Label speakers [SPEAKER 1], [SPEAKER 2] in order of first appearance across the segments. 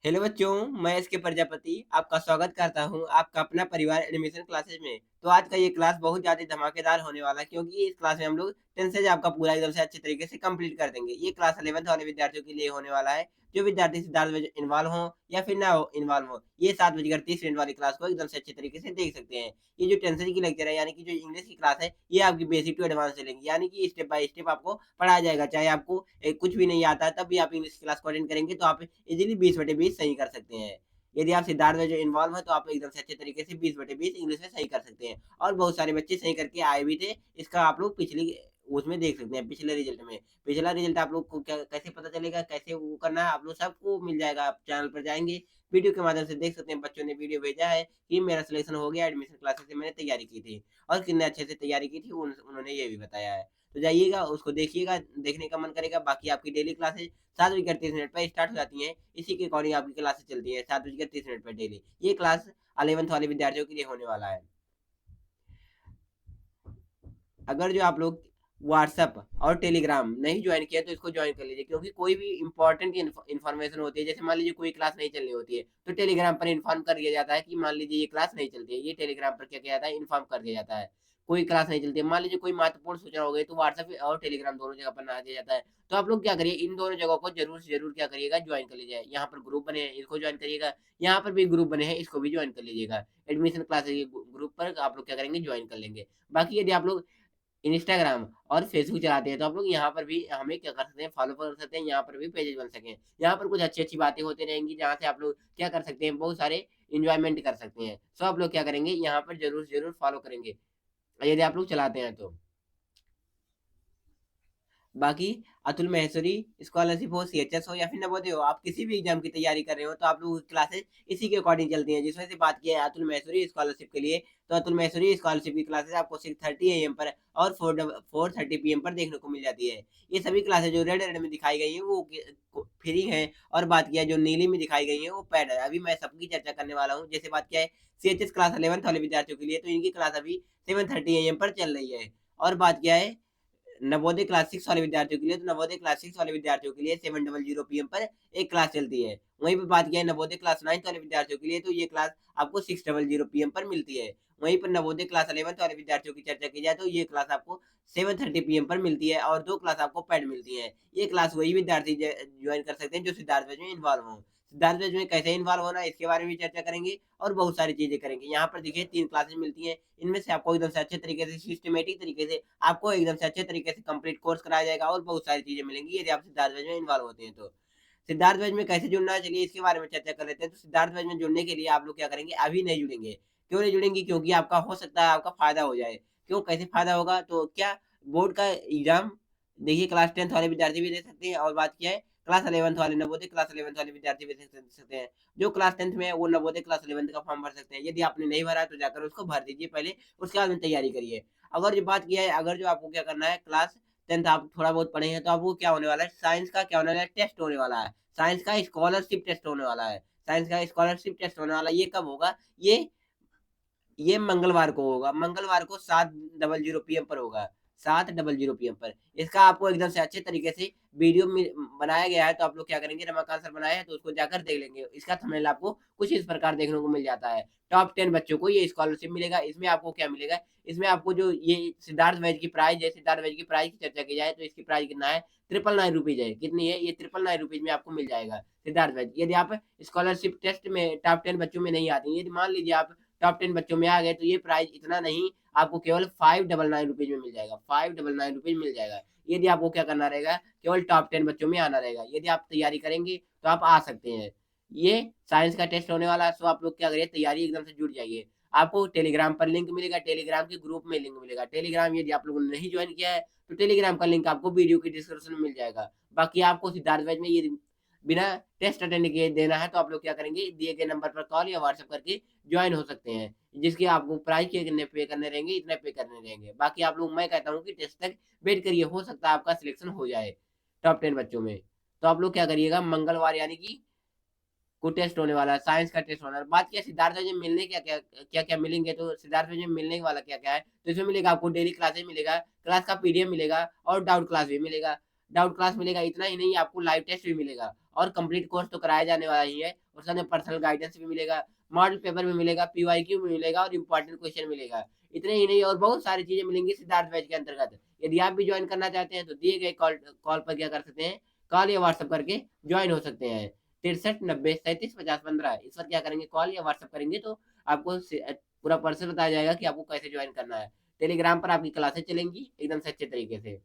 [SPEAKER 1] Hello बच्चों, मैं SK Prajapati आपका स्वागत करता हूं आपका अपना परिवार एडमिशन क्लासेज में। तो आज का ये क्लास बहुत ज़्यादा धमाकेदार होने वाला है क्योंकि इस क्लास में हम लोग 10 से आपका पूरा एकदम से अच्छे तरीके से कंप्लीट कर देंगे। ये क्लास 11th वाले विद्यार्थियों के लिए होने वाला है। जो विद्यार्थी सिद्धार्थ में इन्वॉल्व हो या फिर ना हो इन्वॉल्व हो, ये 7:30 वाली क्लास को एकदम से अच्छे तरीके से देख सकते हैं। ये जो 10 की लेक्चर है यानी कि जो इंग्लिश की क्लास है, ये आपकी बेसिक टू एडवांस चलेंगी, यानी कि स्टेप बाय स्टेप आपको पढ़ाया जाएगा। चाहे आपको कुछ भी नहीं आता है तब भी आप इंग्लिश क्लास को अटेंड करेंगे तो आप इजीली 20/20 सही कर सकते हैं। यदि आप सिद्धार्थ में जो इन्वॉल्व है तो आप एकदम से अच्छे तरीके से 20/20 इंग्लिश में सही कर सकते हैं। और बहुत सारे बच्चे सही करके आए भी थे। इसका आप लोग पिछली उसमें देख सकते हैं, पिछले रिजल्ट में। पिछला रिजल्ट आप लोग को क्या कैसे पता चलेगा, कैसे वो करना है, आप लोग सबको मिल जाएगा। आप चैनल पर जाएँगे, वीडियो के माध्यम से देख सकते हैं। बच्चों ने वीडियो भेजा है कि मेरा सिलेक्शन हो गया, एडमिशन क्लासेस से मैंने तैयारी की थी और कितने अच्छे से तैयारी की थी उन्होंने ये भी बताया है। तो जाइएगा, उसको देखिएगा, देखने का मन करेगा। बाकी आपकी डेली क्लासेस 7:30 पर स्टार्ट हो जाती हैं। इसी के अकॉर्डिंग आपकी क्लासेस चलती है 7:30 पर डेली। ये क्लास 11th वाले विद्यार्थियों के लिए होने वाला है। अगर जो आप लोग व्हाट्सएप और टेलीग्राम नहीं ज्वाइन किया तो इसको ज्वाइन कर लीजिए, क्योंकि कोई भी इंपॉर्टेंट इन्फॉर्मेशन होती है, जैसे मान लीजिए कोई क्लास नहीं चलनी होती है तो टेलीग्राम पर इन्फॉर्म कर दिया जाता है कि मान लीजिए ये क्लास नहीं चलती है। ये टेलीग्राम पर क्या किया जाता है, इन्फॉर्म कर दिया जाता है। कोई क्लास नहीं चलती है, मान लीजिए कोई महत्वपूर्ण सूचना हो गई तो व्हाट्सएप और टेलीग्राम दोनों जगह पर ना दिया जाता है। तो आप लोग क्या करिए, इन दोनों जगहों को जरूर से जरूर क्या करिएगा, ज्वाइन कर लीजिए। यहाँ पर ग्रुप बने हैं, इसको ज्वाइन करिएगा। यहाँ पर भी ग्रुप बने हैं, इसको भी ज्वाइन कर लीजिएगा। एडमिशन क्लासेस ग्रुप पर आप लोग क्या करेंगे, ज्वाइन कर लेंगे। बाकी यदि आप लोग इंस्टाग्राम और फेसबुक चलाते हैं तो आप लोग यहाँ पर भी हमें क्या कर सकते हैं, फॉलो कर सकते हैं। यहाँ पर भी पेजेज बन सकें। यहाँ पर कुछ अच्छी-अच्छी बातें होती रहेंगी जहाँ से आप लोग क्या कर सकते हैं, बहुत सारे एन्जॉयमेंट कर सकते हैं। सो आप लोग क्या करेंगे, यहाँ पर ज़रूर से ज़रूर फॉलो करेंगे, यदि आप लोग चलाते हैं तो। बाकी अतुल माहेश्वरी स्कॉलरशिप हो, सीएचएस हो या फिर नवोदय हो, आप किसी भी एग्ज़ाम की तैयारी कर रहे हो तो आप लोगों की क्लासेस इसी के अकॉर्डिंग चलती हैं। जिसमें से बात की है अतुल माहेश्वरी स्कॉलरशिप के लिए, तो अतुल माहेश्वरी स्कॉलरशिप की क्लासेस आपको 6:30 एएम पर और 4:30 पीएम पर देखने को मिल जाती है। ये सभी क्लासेस जो रेड रेड में दिखाई गई हैं वो फ्री हैं, और बात किया जो नीली में दिखाई गई हैं वो पेड है। अभी मैं सबकी चर्चा करने वाला हूँ। जैसे बात किया है सीएचएस क्लास 11th वाले विद्यार्थियों के लिए, तो इनकी क्लास अभी 7:30 एएम पर चल रही है। और बात किया है नवोदय क्लास 6 वाले विद्यार्थियों के लिए, तो नवोदय क्लास 6 वाले विद्यार्थियों के लिए 7:00 पीएम पर एक क्लास चलती है। वहीं पे बात किया है नवोदय क्लास 9th वाले विद्यार्थियों के लिए, तो ये क्लास आपको 6:00 पीएम पर मिलती है। वहीं पर नवोदय क्लास 11th वाले विद्यार्थियों की चर्चा की जाए तो ये क्लास आपको 7:30 पीएम पर मिलती है और 2 क्लास आपको पेड मिलती है। ये क्लास वही विद्यार्थी जॉइन कर सकते हैं जो सिद्धार्थ बैच में इन्वॉल्व हों। सिद्धार्थ बैच में कैसे इन्वॉल्व होना है इसके बारे में भी चर्चा करेंगे और बहुत सारी चीज़ें करेंगे। यहाँ पर देखिए 3 क्लासेस मिलती हैं। इनमें से आपको एकदम से अच्छे तरीके से सिस्टमैटिक तरीके से आपको एकदम से अच्छे तरीके से कंप्लीट कोर्स कराया जाएगा और बहुत सारी चीज़ें मिलेंगी यदि आप सिद्धार्थ बैच में इन्वॉल्व होते हैं तो। सिद्धार्थ बैच में कैसे जुड़ना है, चलिए इसके बारे में चर्चा कर लेते हैं। तो सिद्धार्थ बैच में जुड़ने के लिए आप लोग क्या करेंगे, अभी नहीं जुड़ेंगे। क्यों नहीं जुड़ेंगे? क्योंकि आपका हो सकता है आपका फ़ायदा हो जाए। क्यों, कैसे फ़ायदा होगा? तो क्या बोर्ड का एग्ज़ाम देखिए क्लास 10th वाले विद्यार्थी भी दे सकते हैं, और बात किया है क्लास 11th वाले नवोदय क्लास 11th वाले विद्यार्थी भी दे सकते हैं। जो क्लास 10th में है वो नवोदय क्लास 11th का फॉर्म भर सकते हैं। यदि आपने नहीं भरा है तो जाकर उसको भर दीजिए पहले, उसके बाद में तैयारी करिए। अगर जो बात किया है, अगर जो आपको क्या करना है, क्लास 10th आप थोड़ा बहुत पढ़े हैं तो आपको क्या होने वाला है, साइंस का क्या होने वाला है, टेस्ट होने वाला है। साइंस का स्कॉलरशिप टेस्ट होने वाला है। साइंस का स्कॉलरशिप टेस्ट होने वाला है। ये कब होगा? ये मंगलवार को होगा। मंगलवार को 7:00 पीएम पर होगा। 7:00 पीएम पर। इसका आपको एकदम से अच्छे तरीके से वीडियो में बनाया गया है, तो आप लोग क्या करेंगे, रमाकांत सर बनाए हैं तो उसको जाकर देख लेंगे। इसका थंबनेल आपको कुछ इस प्रकार देखने को मिल जाता है। टॉप 10 बच्चों को ये स्कॉलरशिप मिलेगा। इसमें आपको क्या मिलेगा? इसमें आपको जो ये सिद्धार्थ वैद की प्राइस है, सिद्धार्थ वैद की प्राइस की चर्चा की जाए तो इसकी प्राइस कितना है? 999 है। कितनी है? ये 999 में आपको मिल जाएगा सिद्धार्थ वैद। यदि आप स्कॉलरशिप टेस्ट में टॉप 10 बच्चों में नहीं आते हैं, यदि मान लीजिए आप टॉप 10 बच्चों में आ गए तो ये प्राइस इतना नहीं, आपको केवल 599 में मिल जाएगा। 599 मिल जाएगा। यदि आपको क्या करना रहेगा, केवल टॉप 10 बच्चों में आना रहेगा। यदि आप तैयारी करेंगे तो आप आ सकते हैं। ये साइंस का टेस्ट होने वाला है, सो आप लोग क्या करिए, तैयारी एकदम से जुट जाइए। आपको टेलीग्राम पर लिंक मिलेगा, टेलीग्राम के ग्रुप में लिंक मिलेगा। टेलीग्राम यदि आप लोगों ने नहीं ज्वाइन किया है तो टेलीग्राम का लिंक आपको वीडियो की डिस्क्रिप्शन में मिल जाएगा। बाकी आपको सिद्धार्थ बैच में ये बिना टेस्ट अटेंड किए देना है तो आप लोग क्या करेंगे, दिए गए नंबर पर कॉल या व्हाट्सएप करके ज्वाइन हो सकते हैं। जिसके आपको प्राइस कितने पे करने रहेंगे, इतने पे करने रहेंगे। बाकी आप लोग, मैं कहता हूँ कि टेस्ट तक वेट करिए, हो सकता है आपका सिलेक्शन हो जाए टॉप 10 बच्चों में। तो आप लोग क्या करिएगा, मंगलवार यानी कि को टेस्ट होने वाला है, साइंस का टेस्ट होना है। बात किया सिद्धार्थ में मिलने क्या-क्या मिलेंगे, तो सिद्धार्थ में मिलने वाला क्या-क्या है, तो इसमें मिलेगा आपको डेली क्लासेस मिलेगा, क्लास का पीडीएफ मिलेगा और डाउट क्लास भी मिलेगा। डाउट क्लास मिलेगा, इतना ही नहीं आपको लाइव टेस्ट भी मिलेगा और कंप्लीट कोर्स तो कराया जाने वाला ही है, और साथ में पर्सनल गाइडेंस भी मिलेगा, मॉडल पेपर भी मिलेगा, पीवाईक्यू भी मिलेगा और इंपॉर्टेंट क्वेश्चन मिलेगा। इतने ही नहीं और बहुत सारी चीजें मिलेंगी सिद्धार्थ बैच के अंतर्गत। यदि आप भी ज्वाइन करना चाहते हैं तो दिए गए कॉल कॉल पर क्या कर सकते हैं, कॉल या व्हाट्सएप करके ज्वाइन हो सकते हैं। 6390375015 इस पर क्या करेंगे, कॉल या व्हाट्सएप करेंगे तो आपको पूरा पर्सन बताया जाएगा कि आपको कैसे ज्वाइन करना है। टेलीग्राम पर आपकी क्लासेस चलेंगी एकदम से अच्छे तरीके से।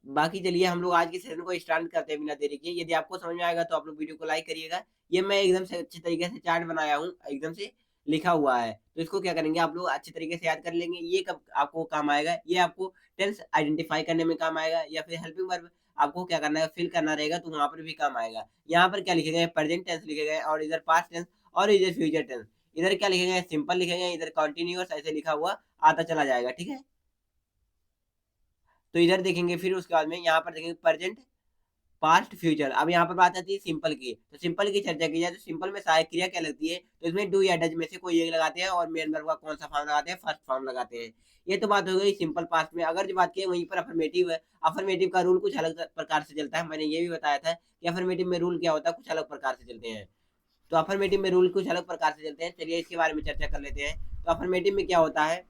[SPEAKER 1] बाकी चलिए हम लोग आज के सेशन को स्टार्ट करते हैं बिना देरी के। यदि आपको समझ में आएगा तो आप लोग वीडियो को लाइक करिएगा। ये मैं एकदम से अच्छे तरीके से चार्ट बनाया हूँ, एकदम से लिखा हुआ है, तो इसको क्या करेंगे आप लोग अच्छे तरीके से याद कर लेंगे। ये कब आपको काम आएगा, ये आपको टेंस आइडेंटिफाई करने में काम आएगा, या फिर हेल्पिंग वर्ब आपको क्या करना है, फिल करना रहेगा, तो वहां पर भी काम आएगा। यहाँ पर क्या लिखे गए, प्रेजेंट टेंस लिखे गए, और इधर पास्ट टेंस और इधर फ्यूचर टेंस। इधर क्या लिखे गए, सिंपल लिखे गए, इधर कॉन्टिन्यूअस ऐसे लिखा हुआ आता चला जाएगा, ठीक है। तो इधर देखेंगे, फिर उसके बाद में यहाँ पर देखेंगे प्रेजेंट, पास्ट, फ्यूचर। अब यहाँ पर बात आती है सिंपल की, तो सिंपल की चर्चा की जाए तो सिंपल में सहायक क्रिया क्या लगती है, तो इसमें डू या डज में से कोई एक लगाते हैं, और मेन वर्ब का कौन सा फॉर्म लगाते हैं, फर्स्ट फॉर्म लगाते हैं। ये तो बात हो गई सिंपल पास्ट में। अगर जो बात की वहीं पर अफर्मेटिव है, अफर्मेटिव का रूल कुछ अलग प्रकार से चलता है। मैंने ये भी बताया था कि अफर्मेटिव में रूल क्या होता है, कुछ अलग प्रकार से चलते हैं। तो अफर्मेटिव में रूल कुछ अलग प्रकार से चलते हैं, चलिए इसके बारे में चर्चा कर लेते हैं। तो अफर्मेटिव में क्या होता है,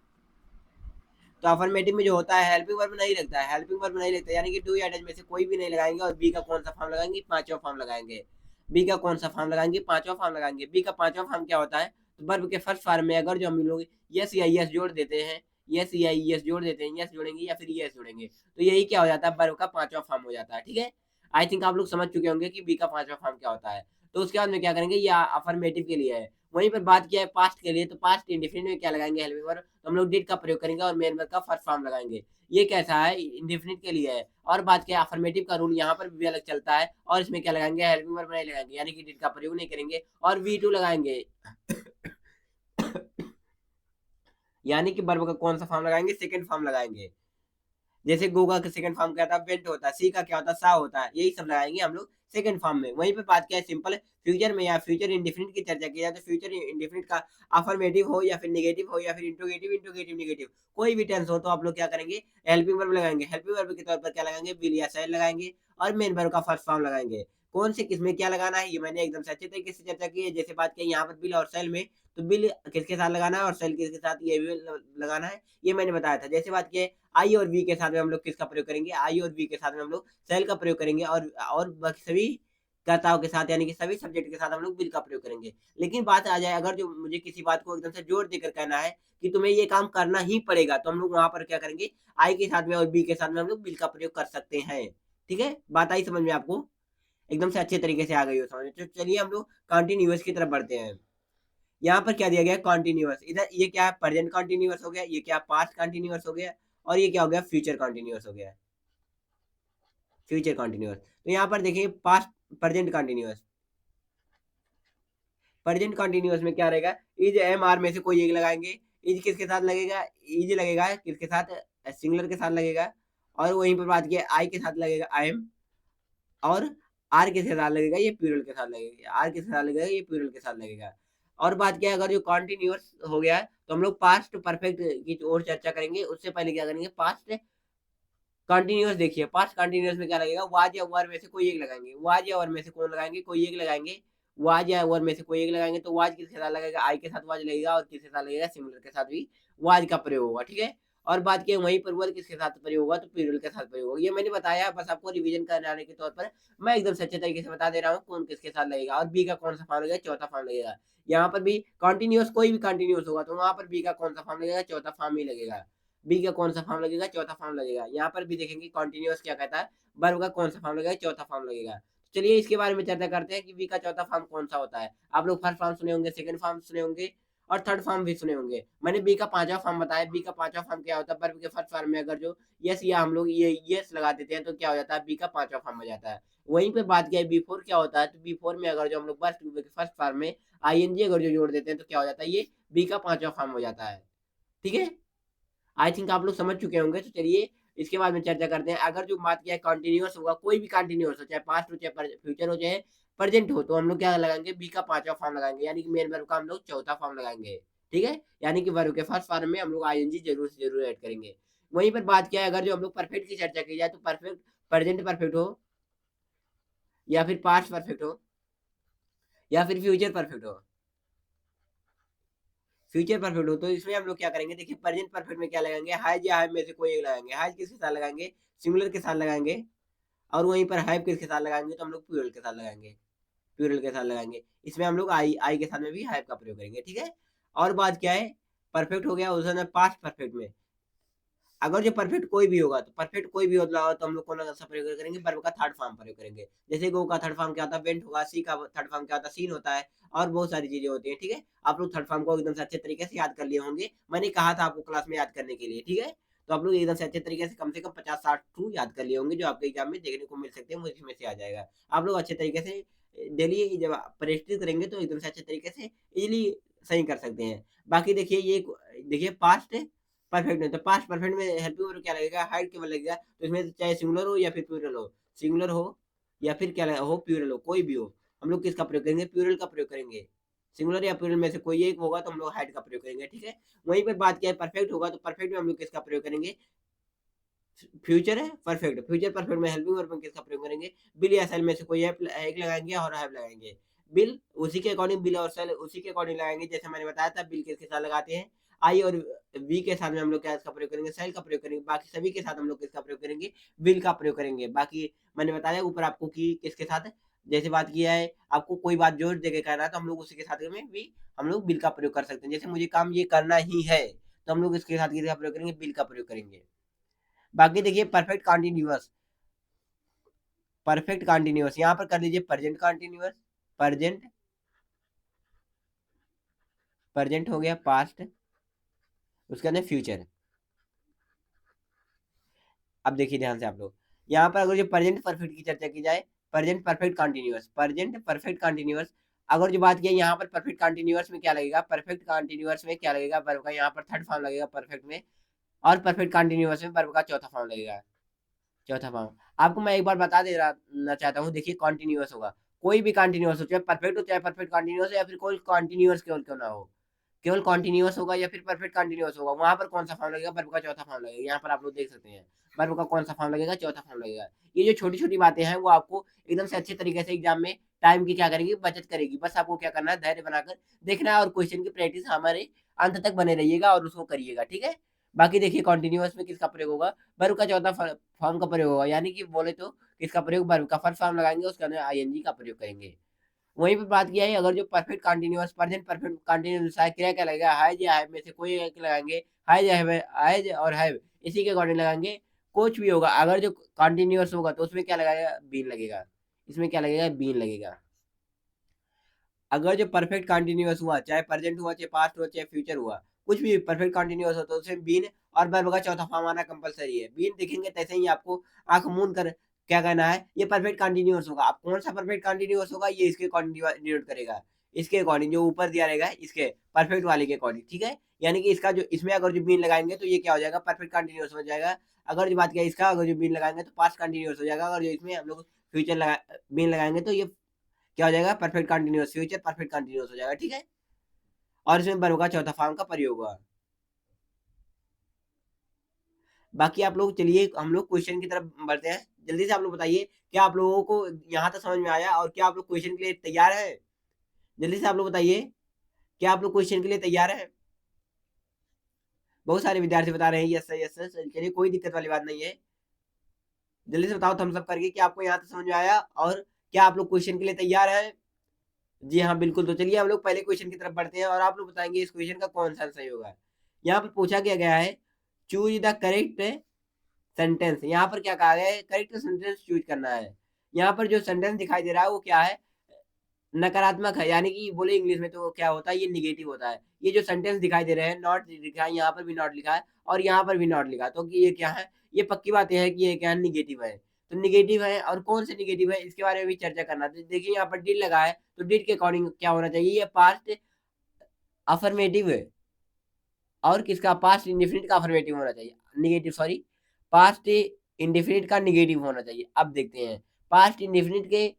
[SPEAKER 1] तो अफर्मेटिव में जो होता है हेल्पिंग वर्ब नहीं लगता है, हेल्पिंग वर्ब नहीं लगता, यानी कि डू या डज में से कोई भी नहीं लगाएंगे, और बी का कौन सा फॉर्म लगाएंगे, पांचवा फॉर्म लगाएंगे। बी का कौन सा फॉर्म लगाएंगे, पांचवा फॉर्म लगाएंगे। बी का पांचवा फॉर्म क्या होता है, तो वर्ब के फर्स्ट फॉर्म में अगर जो हम लोग यस या यस जोड़ देते हैं, यस या यस जोड़ देते हैं, यस जोड़ेंगे या फिर यस जोड़ेंगे, तो यही क्या हो जाता है, वर्ब का पांचवा फॉर्म हो जाता है, ठीक है। आई थिंक आप लोग समझ चुके होंगे कि बी का पांचवा फॉर्म क्या होता है। तो उसके बाद में क्या करेंगे, या अफर्मेटिव के लिए है। वहीं पर बात किया है पास्ट के लिए, तो पास्ट इंडेफिनिट में क्या लगाएंगे, हेल्पिंग वर्ब, तो हम लोग डिड का प्रयोग करेंगे और मेन वर्ब का फर्स्ट फॉर्म लगाएंगे। ये कैसा है, इंडेफिनिट के लिए है। और बात किया अफर्मेटिव का रूल, यहाँ पर भी अलग चलता है, और इसमें क्या लगाएंगे, हेल्पिंग वर्ब नहीं लगाएंगे, यानी कि डिड का प्रयोग नहीं करेंगे, और वी टू लगाएंगे। यानी कि वर्ब का कौन सा फॉर्म लगाएंगे, सेकंड फॉर्म लगाएंगे। जैसे गोगा का सेकंड फॉर्म क्या था, वेंट होता है, सी का क्या होता है, सा होता है, यही सब लगाएंगे हम लोग सेकंड फॉर्म में। वहीं पे बात किया है सिंपल फ्यूचर में, या फ्यूचर इंडेफिनिट की चर्चा की जाए तो फ्यूचर इंडेफिनिट का अफर्मेटिव हो या फिर नेगेटिव हो या फिर इंट्रोगेटिव इंट्रोगेटिव नेगेटिव कोई भी टेंस हो, तो आप लोग क्या करेंगे, हेल्पिंग वर्ब लगाएंगे। हेल्पिंग वर्ब के तौर पर क्या लगाएंगे, विल या शैल लगाएंगे, और मेन वर्ब का फर्स्ट फॉर्म लगाएंगे। कौन से किसमें क्या लगाना है, ये मैंने एकदम से अच्छे तरीके से चर्चा की है। जैसे बात की यहाँ पर बिल और सेल में, तो बिल किसके साथ लगाना है और सेल किसके साथ, ये भी लगाना है, ये मैंने बताया था। जैसे बात की आई और वी के साथ में हम लोग किसका प्रयोग करेंगे, आई और वी के साथ में हम लोग सेल का प्रयोग करेंगे, और बाकी सभी कर्ताओं के साथ, यानी कि सभी सब्जेक्ट के साथ हम लोग बिल का प्रयोग करेंगे। लेकिन बात आ जाए, अगर जो मुझे किसी बात को एकदम से जोर देकर कहना है कि तुम्हें ये काम करना ही पड़ेगा, तो हम लोग वहां पर क्या करेंगे, आई के साथ में और बी के साथ में हम लोग बिल का प्रयोग कर सकते हैं। ठीक है, बात आई समझ में आपको, एकदम से अच्छे तरीके से आ गई हो समझ में। तो चलिए हम लोग कॉन्टिन्यूअस की तरफ बढ़ते हैं। यहाँ पर क्या दिया गया है, कॉन्टिन्यूअस। इधर ये क्या है, प्रेजेंट कॉन्टिन्यूअस हो गया, ये क्या पास्ट कॉन्टिन्यूअस हो गया, और ये क्या हो गया, फ्यूचर कॉन्टिन्यूअस हो गया, फ्यूचर कॉन्टिन्यूअस। तो यहाँ पर देखिए past, present continuous. Present continuous में क्या रहेगा, इज एम आर में से कोई एक लगाएंगे। इज किसके साथ लगेगा, इज लगेगा किसके साथ, सिंगुलर के साथ लगेगा। और वहीं पर बात किया आई के साथ लगेगा आई एम, और आर किसके साथ लगेगा, ये प्लूरल के साथ लगेगा, आर किसके साथ लगेगा, ये प्लूरल के साथ लगेगा। और बात किया अगर जो कॉन्टिन्यूअस हो गया है, तो हम लोग पास्ट परफेक्ट की ओर चर्चा करेंगे। उससे पहले क्या करेंगे, पास्ट कंटीन्यूअस देखिए, पास्ट कंटीन्यूअस में क्या लगेगा, वाज या वर में से कोई एक लगाएंगे। वाज या वर में से कौन लगाएंगे, कोई एक लगाएंगे। वाज या वर में से कोई एक लगाएंगे, तो वाज किसके साथ लगेगा, आई के साथ वाज लगेगा, और किसके साथ लगेगा, सिमिलर के साथ भी वाज का प्रयोग होगा, ठीक है। और बात की वहीं पर वर किसके साथ प्रयोग होगा, तो प्लूरल के साथ प्रयोग होगा। ये मैंने बताया, बस आपको रिवीजन कराने के तौर पर मैं एकदम से अच्छे तरीके से बता दे रहा हूँ कौन किसके साथ लगेगा, और बी का कौन सा फॉर्म लगेगा, चौथा फॉर्म लगेगा। यहाँ पर भी कंटिन्यूअस, कोई भी कंटिन्यूअस होगा तो वहां पर बी का कौन सा फॉर्म लगेगा, चौथा फॉर्म ही लगेगा। बी का कौन सा फॉर्म लगेगा, चौथा फॉर्म लगेगा। यहाँ पर भी देखेंगे कॉन्टिन्यूअस क्या कहता है, वर्ब का कौन सा फॉर्म लगेगा, चौथा फॉर्म लगेगा। चलिए इसके बारे में चर्चा करते हैं कि बी का चौथा फॉर्म कौन सा होता है। आप लोग फर्स्ट फॉर्म सुने होंगे, सेकंड फॉर्म सुने होंगे, और थर्ड फॉर्म भी सुने होंगे। मैंने बी का पांचवा फॉर्म बताया। बी का पांचवा फॉर्म क्या होता है, वर्ब के फर्स्ट फॉर्म में अगर जो यस या हम लोग ये यस लगा देते हैं, तो क्या हो जाता है, बी का पांचवा फॉर्म हो जाता है। वहीं पे बात किया बी फोर क्या होता है, तो बी फोर में अगर जो हम लोग फर्स्ट फॉर्म में आईएनजी अगर जो जोड़ देते हैं, तो क्या हो जाता है, ये बी का पांचवा फॉर्म हो जाता है, ठीक है। आई थिंक आप लोग समझ चुके होंगे। तो चलिए इसके बाद में चर्चा करते हैं। अगर जो बात किया है कंटिन्यूअस होगा, कोई भी कंटिन्यूअस हो, चाहे पास्ट हो, चाहे फ्यूचर हो, चाहे प्रेजेंट हो, तो हम लोग क्या लगाएंगे, बी का पांचवा फॉर्म लगाएंगे, यानी कि मेन वर्ब का हम लोग चौथा फॉर्म लगाएंगे, ठीक है। यानी कि वर्ब के फर्स्ट फॉर्म में हम लोग आईएनजी जरूर से जरूर ऐड करेंगे। वहीं पर बात क्या है, अगर जो हम लोग परफेक्ट की चर्चा की जाए तो परफेक्ट प्रेजेंट परफेक्ट हो, या फिर पास्ट परफेक्ट हो, या फिर फ्यूचर परफेक्ट हो। फ्यूचर परफेक्ट हो तो इसमें हम लोग क्या करेंगे, देखिए प्रेजेंट परफेक्ट में क्या लगाएंगे, हैज या हैव में से कोई एक लगाएंगे। हैज किसके साथ लगाएंगे, सिंगुलर के साथ लगाएंगे। और वहीं पर हैव किसके साथ लगाएंगे, तो हम लोग प्लूरल के साथ लगाएंगे। प्लूरल के साथ लगाएंगे, इसमें हम लोग आई आई के साथ में भी हैव का प्रयोग करेंगे, ठीक है। और बात क्या है, परफेक्ट हो गया उस पास्ट परफेक्ट में। अगर जो परफेक्ट कोई भी होगा, तो परफेक्ट कोई भी होगा तो हम लोग कौन सा प्रयोग करेंगे, वर्ब का थर्ड फॉर्म प्रयोग करेंगे। जैसे गो का थर्ड फॉर्म क्या होता है, वेंट होगा। सी का थर्ड फॉर्म क्या होता है, सीन होता है। और बहुत सारी चीजें होती है, ठीक है। आप लोग थर्ड फॉर्म को एकदम से अच्छे तरीके से याद कर लिए होंगे, मैंने कहा था आपको क्लास में याद करने के लिए, ठीक है। तो आप लोग एकदम से अच्छे तरीके से कम 50-60 टू याद कर लिए होंगे, जो आपके एग्जाम में देखने को मिल सकते हैं, मुझे में से आ जाएगा। आप लोग अच्छे तरीके से डेली जब प्रैक्टिस करेंगे तो एकदम से अच्छे तरीके से इजीली सही कर सकते हैं। बाकी देखिए ये, देखिए पास्ट परफेक्ट में, तो पास्ट परफेक्ट में हेल्पिंग वर्ब क्या लगेगा, हाइड केवल लगेगा। तो इसमें चाहे सिंगुलर हो या फिर प्लूरल हो, सिंगुलर हो या फिर क्या हो, प्लूरल हो, कोई भी हो, हम लोग किसका प्रयोग करेंगे, प्लूरल का प्रयोग करेंगे। सिंगुलर या प्लूरल में से कोई एक होगा तो हम लोग हाइड का प्रयोग करेंगे, ठीक है। वहीं पर बात किया है परफेक्ट होगा, तो परफेक्ट में हम लोग किसका प्रयोग करेंगे, फ्यूचर है परफेक्ट। फ्यूचर परफेक्ट में हेल्पिंग वर्ब में किसका प्रयोग करेंगे, बिल या सेल में से कोई एक लगाएंगे और हैव लगाएंगे। बिल उसी के अकॉर्डिंग, बिल और सेल उसी के अकॉर्डिंग लगाएंगे, जैसे मैंने बताया था बिल किसके साथ लगाते हैं, आई और वी के साथ में हम लोग क्या इसका प्रयोग करेंगे, सेल का प्रयोग करेंगे। बाकी सभी के साथ हम लोग किसका प्रयोग करेंगे, बिल का प्रयोग करेंगे। बाकी मैंने बताया ऊपर आपको कि किसके साथ, जैसे बात किया है आपको कोई बात जोड़ देके कहना है तो हम लोग उसी के साथ में भी हम लोग बिल का प्रयोग कर सकते हैं। जैसे मुझे काम ये करना ही है, तो हम लोग इसके साथ किसका प्रयोग करेंगे, बिल का प्रयोग करेंगे। बाकी देखिए परफेक्ट कंटीन्यूअस, परफेक्ट कंटीन्यूअस यहाँ पर कर लीजिए प्रेजेंट कंटीन्यूअस, प्रेजेंट, प्रेजेंट हो गया, पास्ट, उसके अंदर फ्यूचर। अब देखिए ध्यान से आप लोग, यहाँ पर अगर जो प्रेजेंट परफेक्ट की चर्चा की जाए, present perfect continuous, present perfect continuous. अगर जो बात की यहाँ पर परफेक्ट कंटीन्यूअस में क्या लगेगा, परफेक्ट कंटीन्यूअस में क्या लगेगा, वर्ब का यहाँ पर थर्ड फॉर्म लगेगा परफेक्ट में। और परफेक्ट कंटीन्यूअस में वर्ब का चौथा फॉर्म लगेगा, चौथा फॉर्म। आपको मैं एक बार बता दे रहा चाहता हूँ, देखिए कॉन्टिन्यूअस होगा, कोई भी कॉन्टिन्यूअस हो, चाहे परफेक्ट हो चाहे परफेक्ट कॉन्टिन्यूअस हो, या फिर कोई कॉन्टिन्यूअस केवल क्यों ना हो, केवल कॉन्टिन्यूअस होगा या फिर परफेक्ट कॉन्टिन्यूअस होगा, वहां पर कौन सा फॉर्म लगेगा, वर्ब का चौथा फॉर्म लगेगा। यहाँ पर आप लोग देख सकते हैं वर्ब का कौन सा फॉर्म लगेगा, चौथा फॉर्म लगेगा। ये जो छोटी छोटी बातें हैं वो आपको एकदम से अच्छे तरीके से एग्जाम में टाइम की क्या करेगी, बचत करेगी। बस आपको क्या करना है, धैर्य बनाकर देखना है और क्वेश्चन की प्रैक्टिस हमारे अंत तक बने रहिएगा और उसको करिएगा, ठीक है। बाकी देखिए कॉन्टिन्यूअस में किसका प्रयोग होगा, वर्ब का चौथा फॉर्म का प्रयोग होगा, यानी कि बोले तो किसका प्रयोग, वर्ब का फर्स्ट फॉर्म लगाएंगे, उसके अंदर आईएनजी का प्रयोग करेंगे। वहीं पे बात किया है, अगर जो perfect continuous, present perfect continuous है, क्रिया क्या लगेगा, हैज या हैव में से कोई एक लगाएंगे। हैज या हैज और हैव इसी के अकॉर्डिंग लगाएंगे। कुछ भी होगा, अगर जो कंटीन्यूअस होगा तो उसमें क्या लगेगा, बीन लगेगा। इसमें क्या लगेगा, बीन लगेगा। अगर जो परफेक्ट कंटीन्यूअस हुआ, चाहे प्रेजेंट हुआ, चाहे पास्ट हुआ, चाहे फ्यूचर हुआ, कुछ भी परफेक्ट कंटीन्यूअस हो तो उसमें बीन और वर्ब का चौथा फॉर्म आना कंपलसरी है। बीन दिखेंगे तैसे ही आपको आंख मूंद कर क्या कहना है, ये परफेक्ट कंटीन्यूअस होगा। अब कौन सा परफेक्ट कंटीन्यूअस होगा, ये इसके अकॉर्डिंग डिनोट करेगा, इसके अकॉर्डिंग जो ऊपर दिया रहेगा, इसके परफेक्ट वाले के अकॉर्डिंग, ठीक है। यानी कि इसका जो इसमें अगर जो बीन लगाएंगे तो ये क्या हो जाएगा, परफेक्ट कंटीन्यूअस हो जाएगा। अगर जो बात किया इसका, अगर जो बीन लगाएंगे तो पास्ट कंटीन्यूअस हो जाएगा। अगर जो इसमें हम लोग फ्यूचर लगा बीन लगाएंगे तो ये क्या हो जाएगा, perfect continuous, future perfect continuous हो जाएगा, ठीक है। और इसमें वर्ब का चौथा फॉर्म का प्रयोग हुआ। बाकी आप लोग चलिए हम लोग क्वेश्चन की तरफ बढ़ते हैं। जल्दी से आप लोग बताइए, क्या आप लोगों को यहाँ तक समझ में आया और क्या आप लोग क्वेश्चन के लिए तैयार हैं। जल्दी से आप लोग बताइए, क्या आप लोग क्वेश्चन के लिए तैयार हैं। बहुत सारे विद्यार्थी बता रहे हैं यस सर, यस सर। चलिए कोई दिक्कत वाली बात नहीं है, जल्दी से बताओ थम्स अप करके कि आपको यहाँ तक समझ में आया और क्या आप लोग क्वेश्चन के लिए तैयार हैं। जी हाँ बिल्कुल, तो चलिए हम लोग पहले क्वेश्चन की तरफ बढ़ते हैं और आप लोग बताएंगे इस क्वेश्चन का कौन सा सही होगा। यहाँ पर पूछा क्या गया है, चूज द करेक्ट सेंटेंस। यहाँ पर क्या कहा गया है, करेक्ट सेंटेंस चूज करना है। यहाँ पर जो सेंटेंस दिखाई दे रहा है वो क्या है, नकारात्मक है, यानी कि बोले इंग्लिश में तो क्या होता है, ये निगेटिव होता है। ये जो सेंटेंस दिखाई दे रहे हैं, नॉट लिखा है, यहाँ पर भी नॉट लिखा है और यहाँ पर भी नॉट लिखा है, तो कि ये क्या है, ये पक्की बात है कि ये क्या है, निगेटिव है। तो निगेटिव है और कौन से निगेटिव है इसके बारे में भी चर्चा करना। तो देखिए यहाँ पर डिड लगा है, तो डिड के अकॉर्डिंग क्या होना चाहिए, ये पास्ट अफर्मेटिव है। और किसका, पास्ट इंडेफिनिट का अफर्मेटिव होना चाहिए, निगेटिव सॉरी, पास्ट इंडेफिनिट का निगेटिव होना चाहिए। अब देखते हैं पास्ट इंडेफिनिट के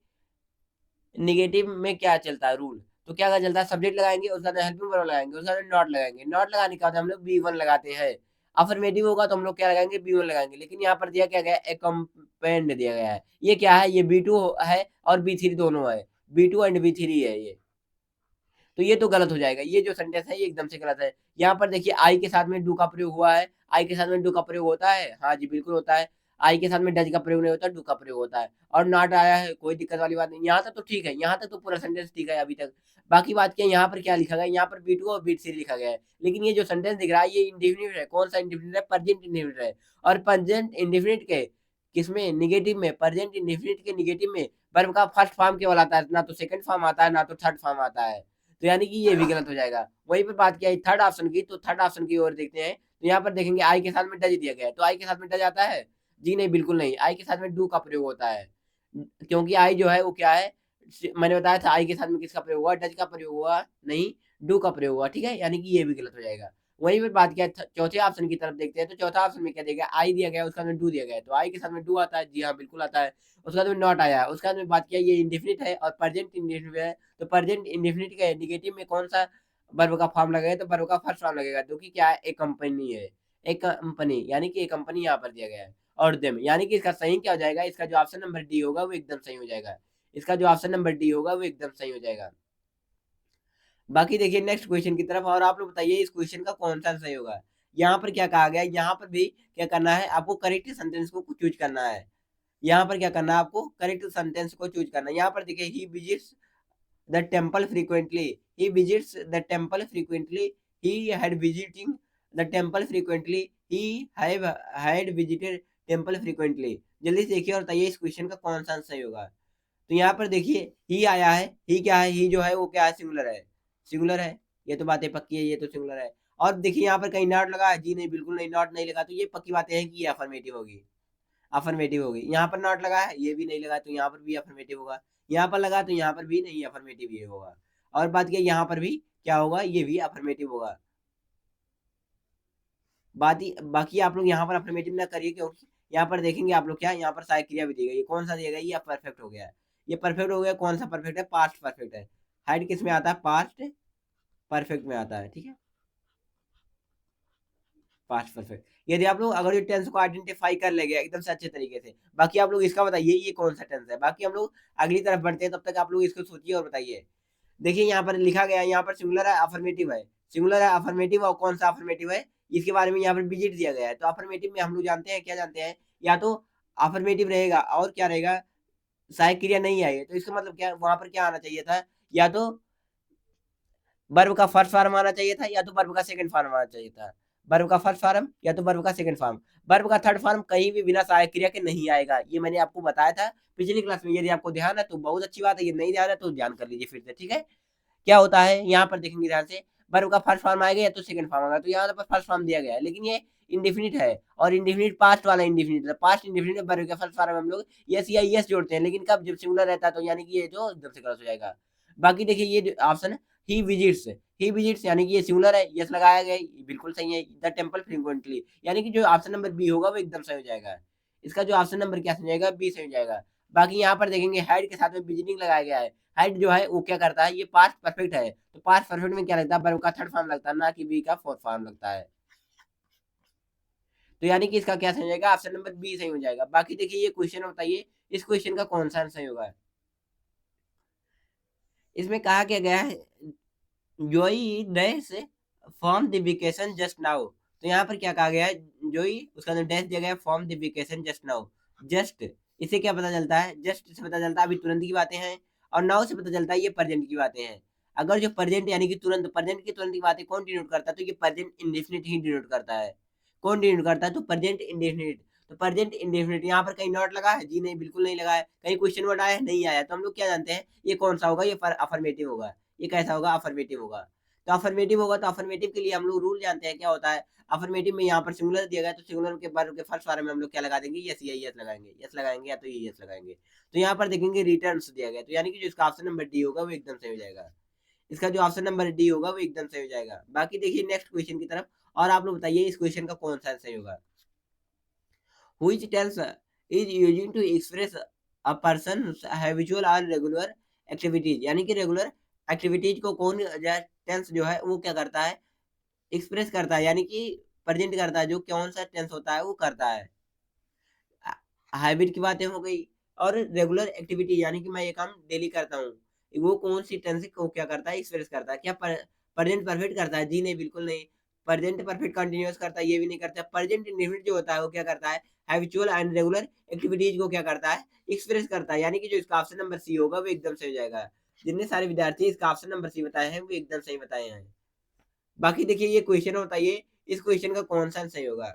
[SPEAKER 1] निगेटिव में क्या चलता है रूल। तो क्या चलता है, सब्जेक्ट लगाएंगे, उसका हेल्पिंग वर्ब लगाएंगे, उसका नॉट लगाएंगे। नॉट लगाने के बाद हम लोग बी वन लगाते हैं। अफर्मेटिव होगा तो हम लोग क्या लगाएंगे, B1 लगाएंगे। लेकिन यहाँ पर दिया क्या गया, एकम्पेंड दिया गया है। ये क्या है, ये B2 है और B3 दोनों है, B2 एंड B3 है ये। तो ये तो गलत हो जाएगा, ये जो सेंटेंस है ये एकदम से गलत है। यहाँ पर देखिए आई के साथ में डू का प्रयोग हुआ है, आई के साथ में डू का प्रयोग होता है, हाँ जी बिल्कुल होता है। आई के साथ में डज का प्रयोग नहीं होता, डू का प्रयोग होता है। और नॉट आया है, कोई दिक्कत वाली बात नहीं, यहाँ तक तो ठीक है, यहाँ तक तो पूरा सेंटेंस ठीक है अभी तक। बाकी बात क्या है, यहाँ पर क्या लिखा गया, यहाँ पर B2 और B3 लिखा गया है, लेकिन ये जो सेंटेंस दिख रहा है ये इंडेफिनिट है। कौन सा इंडेफिनिट है, प्रेजेंट इंडेफिनिट है। और प्रेजेंट इंडेफिनिट के किसमें, निगेटिव में, प्रेजेंट इंडेफिनिट के निगेटिव में वर्ब का फर्स्ट फॉर्म केवल आता है, ना तो सेकंड फॉर्म आता है, ना तो थर्ड फॉर्म आता है। तो यानी कि ये भी गलत हो जाएगा। वहीं पे बात किया थर्ड ऑप्शन की, तो थर्ड ऑप्शन की ओर देखते हैं। तो यहाँ पर देखेंगे आई के साथ में डज दिया गया है, तो आई के साथ में डज आता है, जी नहीं बिल्कुल नहीं, आई के साथ में डू का प्रयोग होता है। क्योंकि आई जो है वो क्या है, मैंने बताया था आई के साथ में किसका प्रयोग हुआ, डज का प्रयोग हुआ नहीं, डू का प्रयोग हुआ, ठीक है। यानी कि ये भी गलत हो जाएगा। वहीं पर बात किया चौथे ऑप्शन की तरफ देखते हैं, तो चौथा ऑप्शन में क्या दिया गया, आई दिया गया उसका में डू दिया गया है, तो आई के साथ में डू आता है, जी हाँ बिल्कुल आता है। उसके बाद में नॉट आया, उसके बाद में बात किया ये इंडेफिनिट है और प्रेजेंट इंडेफिनिट है। तो प्रेजेंट इंडेफिनिट के निगेटिव में कौन सा वर्ब का फॉर्म लगेगा, तो वर्ब का फर्स्ट फॉर्म लगेगा, जो कि क्या है, एक कंपनी है, एक कंपनी, यानी कि एक कंपनी यहाँ पर दिया गया है। और देम, यानी कि इसका सही क्या हो जाएगा, इसका जो ऑप्शन नंबर डी होगा वो एकदम सही हो जाएगा। इसका जो ऑप्शन नंबर डी होगा वो एकदम सही हो जाएगा। बाकी देखिए नेक्स्ट क्वेश्चन की तरफ, और आप लोग बताइए इस क्वेश्चन का कौन सा सही होगा। यहाँ पर क्या कहा गया है, यहाँ पर भी क्या करना है, आपको करेक्ट सेंटेंस को चूज करना है। यहाँ पर क्या करना है, आपको करेक्ट सेंटेंस को चूज करना है। यहाँ पर देखिए ही visits the temple frequently, he visits the temple frequently, he had visiting the temple frequently, he have had visited temple frequently। जल्दी से देखिए और बताइए इस क्वेश्चन का कौन सा आंसर सही होगा। तो यहाँ पर देखिए ही आया है, ही क्या है, ही जो है वो क्या है, सिंगुलर है, सिंगुलर है, ये तो बातें पक्की है, ये तो सिंगुलर है। और देखिए यहाँ पर कहीं नॉट लगा है, जी नहीं बिल्कुल नहीं, नॉट नहीं लगा, तो ये पक्की बातें हैं कि ये अफर्मेटिव होगी, अफर्मेटिव होगी। यहाँ पर नॉट लगा है, ये भी नहीं लगा, तो यहाँ पर भी अफर्मेटिव होगा। यहाँ पर लगा तो यहाँ पर भी नहीं, अफर्मेटिव ये होगा। और बात किया यहाँ पर भी क्या होगा, ये भी अफर्मेटिव होगा। बाकी आप लोग यहाँ पर अफर्मेटिव ना करिए, क्योंकि यहाँ पर देखेंगे आप लोग क्या, यहाँ पर सहायक क्रिया भी दी गई, कौन सा दिया गया, ये परफेक्ट हो गया है। ये परफेक्ट हो गया, कौन सा परफेक्ट है, पास्ट परफेक्ट है। हाइड किस में आता है, पास्ट परफेक्ट में आता है, ठीक है, पास्ट परफेक्ट। यदि आप लोग अगर ये टेंस को आइडेंटिफाई कर लेंगे एकदम से अच्छे तरीके से। बाकी आप लोग इसका बताइए ये कौन सा टेंस है। बाकी हम लोग अगली तरफ बढ़ते हैं, तब तक आप लोग इसको सोचिए और बताइए। देखिए यहाँ पर लिखा गया है, यहाँ पर सिंगुलर है, अफर्मेटिव है, सिंगुलर है, अफर्मेटिव, और कौन सा अफर्मेटिव है, इसके बारे में यहाँ पर विजिट दिया गया है। तो अफर्मेटिव में हम लोग जानते हैं, क्या जानते हैं, या तो अफर्मेटिव रहेगा और क्या रहेगा, सहायक क्रिया नहीं आई है, तो इसका मतलब क्या, वहां पर क्या आना चाहिए था, या तो वर्ब का फर्स्ट फॉर्म आना चाहिए था, या तो वर्ब का सेकंड फॉर्म आना चाहिए था। वर्ब का फर्स्ट फॉर्म या तो वर्ब का सेकंड फॉर्म। वर्ब का थर्ड फॉर्म कहीं भी बिना सहायक क्रिया के नहीं आएगा, ये मैंने आपको बताया था पिछली क्लास में। यदि आपको ध्यान है तो बहुत अच्छी बात है, ये नहीं ध्यान है तो ध्यान कर लीजिए फिर से, ठीक है। क्या होता है यहाँ पर देखेंगे ध्यान से, वर्ब का फर्स्ट फॉर्म आएगा या तो सेकंड फॉर्म आएगा, तो यहाँ पर फर्स्ट फॉर्म दिया गया है, लेकिन ये इंडिफिनिट है, और इंडिफिनिट पास्ट वाला इंडिफिनिट है, पास्ट इंडिफिनिट वर्ब का फर्स्ट फॉर्म हम लोग यस या यस जोड़ते हैं, लेकिन कब, जब सिंगुलर रहता है, तो यानी कि ये जो एकदम से गलत हो जाएगा। बाकी देखिए ये ऑप्शन है ही विजिट्स, ही विजिट्स यानी कि ये सिंगुलर है, यस लगाया गया है, बिल्कुल सही है। द टेंपल फ्रीक्वेंटली, यानी कि जो ऑप्शन नंबर बी होगा वो एकदम सही हो जाएगा। इसका जो ऑप्शन नंबर क्या सही हो जाएगा, बी सही हो जाएगा। बाकी यहाँ पर देखेंगे हेड के साथ में विजिटिंग लगाया गया है। हेड जो है वो क्या करता है, ये पास्ट परफेक्ट है, तो पास्ट परफेक्ट में क्या लगता है, वर्ब का थर्ड फॉर्म लगता है, ना कि बी का फोर्थ फॉर्म लगता है। तो यानी कि इसका क्या सही हो जाएगा, ऑप्शन नंबर बी सही हो जाएगा। बाकी देखिए ये क्वेश्चन बताइए इस क्वेश्चन का कौन सा सही होगा। इसमें कहा क्या गया है, जोई dash from the vacation just now. तो यहाँ पर क्या कहा गया है, जोई उसका जो डैश दिया गया है, from the vacation just now. Just, इससे क्या पता चलता है, जस्ट से पता चलता है अभी तुरंत की बातें हैं, और नाउ से पता चलता है ये प्रेजेंट की बातें हैं। अगर जो प्रेजेंट यानी कि तुरंत, प्रेजेंट की तुरंत की बातें कौन डिनोट करता है, तो ये प्रेजेंट इंडेफिनिट ही डिनोट करता है। कौन डिनोट करता है, तो प्रेजेंट इंडेफिनिट। तो प्रेजेंट इंडेफिनिट यहाँ पर कहीं नॉट लगा है, जी नहीं बिल्कुल नहीं लगा है, कहीं क्वेश्चन वर्ड आया है, नहीं आया, तो हम लोग क्या जानते हैं ये कौन सा होगा, ये अफर्मेटिव होगा। ये कैसा होगा, अफर्मेटिव होगा। तो अफर्मेटिव होगा, तो अफर्मेटिव के लिए हम लोग रूल जानते हैं क्या होता है। अफर्मेटिव में यहाँ पर सिंगुलर दिया गया, तो सिंगुलर के वर्ब के फर्स्ट फॉर्म में हम लोग क्या लगा देंगे, यस या यस लगाएंगे, यस लगाएंगे या तो ये यस लगाएंगे। तो यहाँ पर देखेंगे रिटर्न्स दिया गया, तो यानी कि जो इसका ऑप्शन नंबर डी होगा वो एकदम सही हो जाएगा। इसका जो ऑप्शन नंबर डी होगा वो एकदम सही हो जाएगा। बाकी देखिए नेक्स्ट क्वेश्चन की तरफ, और आप लोग बताइए इस क्वेश्चन का कौन सा सही होगा। Which tense is using to express a person's habitual or regular activities, यानी कि रेगुलर एक्टिविटीज को कौन टेंस जो है वो क्या करता है, एक्सप्रेस करता है, यानी कि प्रेजेंट करता है, जो कौन सा टेंस होता है वो करता है। हैबिट की बातें हो गई, और रेगुलर एक्टिविटी यानी कि मैं ये काम डेली करता हूँ, वो कौन सी टेंस को क्या करता है, एक्सप्रेस करता है। क्या प्रेजेंट परफेक्ट करता है? जी नहीं, बिल्कुल नहीं। प्रेजेंट परफेक्ट कंटिन्यूअस करता है? ये भी नहीं करता। प्रेजेंट इंडेफिनिट जो होता है वो क्या करता है, हैबिचुअल एंड रेगुलर एक्टिविटीज को क्या करता है, एक्सप्रेस करता है। यानी कि जो इसका ऑप्शन नंबर सी होगा वो एकदम सही हो जाएगा। जितने सारे विद्यार्थी इसका ऑप्शन नंबर सी बताए हैं वो एकदम सही बताए हैं। बाकी देखिए ये क्वेश्चन होता है, ये इस क्वेश्चन का कौन सा सही होगा।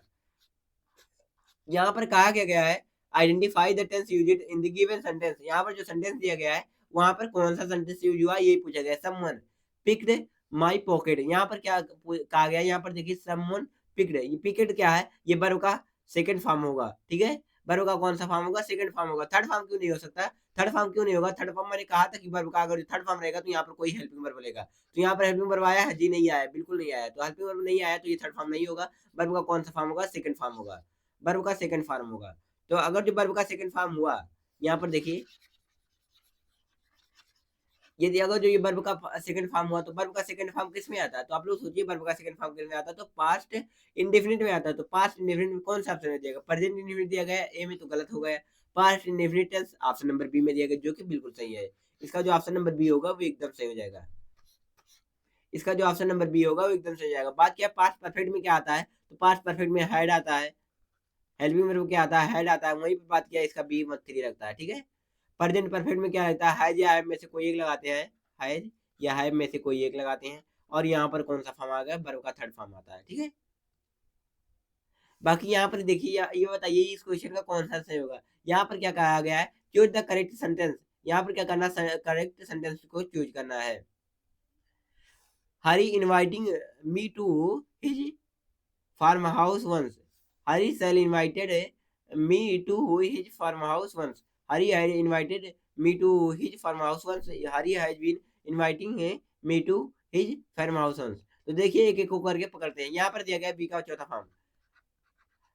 [SPEAKER 1] यहाँ पर कहा क्या गया है, identify the tense used in the given sentence. यहाँ पर जो सेंटेंस दिया गया है वहां पर कौन सा सेंटेंस यूज हुआ यही पूछा गया। समवन पिक्ड माय पॉकेट, यहाँ पर क्या कहा गया, यहाँ पर देखिए समवन पिक्ड, ये पिक्ड क्या है, ये वर्ब का सेकंड फॉर्म होगा, ठीक है। वर्ब का कौन सा फॉर्म होगा, सेकंड फॉर्म होगा। थर्ड फॉर्म क्यों नहीं हो सकता, थर्ड फॉर्म क्यों नहीं होगा, थर्ड फॉर्म मैंने कहा था कि वर्ब का अगर थर्ड फॉर्म रहेगा तो यहाँ पर कोई हेल्पिंग वर्ब लेगा। तो यहाँ पर हेल्पिंग वर्ब आया है, जी नहीं आया, बिल्कुल नहीं आया। तो हेल्पिंग वर्ब नहीं आया तो ये थर्ड फॉर्म नहीं होगा। वर्ब का कौन सा फॉर्म होगा, सेकंड फॉर्म होगा, वर्ब का सेकंड फॉर्म होगा। तो अगर जो वर्ब का सेकंड फॉर्म हुआ, यहाँ पर देखिए यदि अगर जो ये वर्ब का सेकंड फॉर्म हुआ तो वर्ब का सेकंड फॉर्म किस में आता है, तो आप लोग सोचिए वर्ब का सेकंड फॉर्म किस में आता है, तो पास्ट इंडेफिनिट में आता है। तो पास्ट इंडेफिनिट में कौन सा ऑप्शन में दिया, प्रेजेंट इंडेफिनिट दिया गया ए में, तो गलत हो गया। Past indefinite tense option number B में दिया गया, जो कि बिल्कुल सही है। इसका जो ऑप्शन नंबर बी होगा वो एकदम सही हो जाएगा। इसका जो ऑप्शन नंबर बी होगा वो एकदम सही हो जाएगा। बात क्या पास्ट परफेक्ट में क्या आता है, तो पास्ट परफेक्ट में हैड आता है, हेल्पिंग वर्ब क्या आता है, हैड आता है। वहीं पे बात किया, इसका बी मत थ्री लगता है, ठीक है। प्रेजेंट परफेक्ट में क्या रहता है, हैज या हैव में से कोई एक लगाते हैं, हैज या हैव में से कोई एक लगाते हैं। और यहाँ पर कौन सा फॉर्म आ गया, वर्ब का थर्ड फॉर्म आता है, ठीक है। बाकी यहाँ पर देखिए ये बताइए इस क्वेश्चन का कौन सा सही होगा। यहाँ पर क्या कहा गया है, चूज द करेक्ट सेंटेंस। यहाँ पर क्या करना, करेक्ट सेंटेंस को चूज करना है। Hari inviting me to his farm house once, Hari sell invited me to his farmhouse once. Hari had invited me to his farmhouse once. Hari has been inviting me to his farmhouse once. तो देखिए एक एक को करके पकड़ते हैं। यहाँ पर दिया गया बी का चौथा फॉर्म,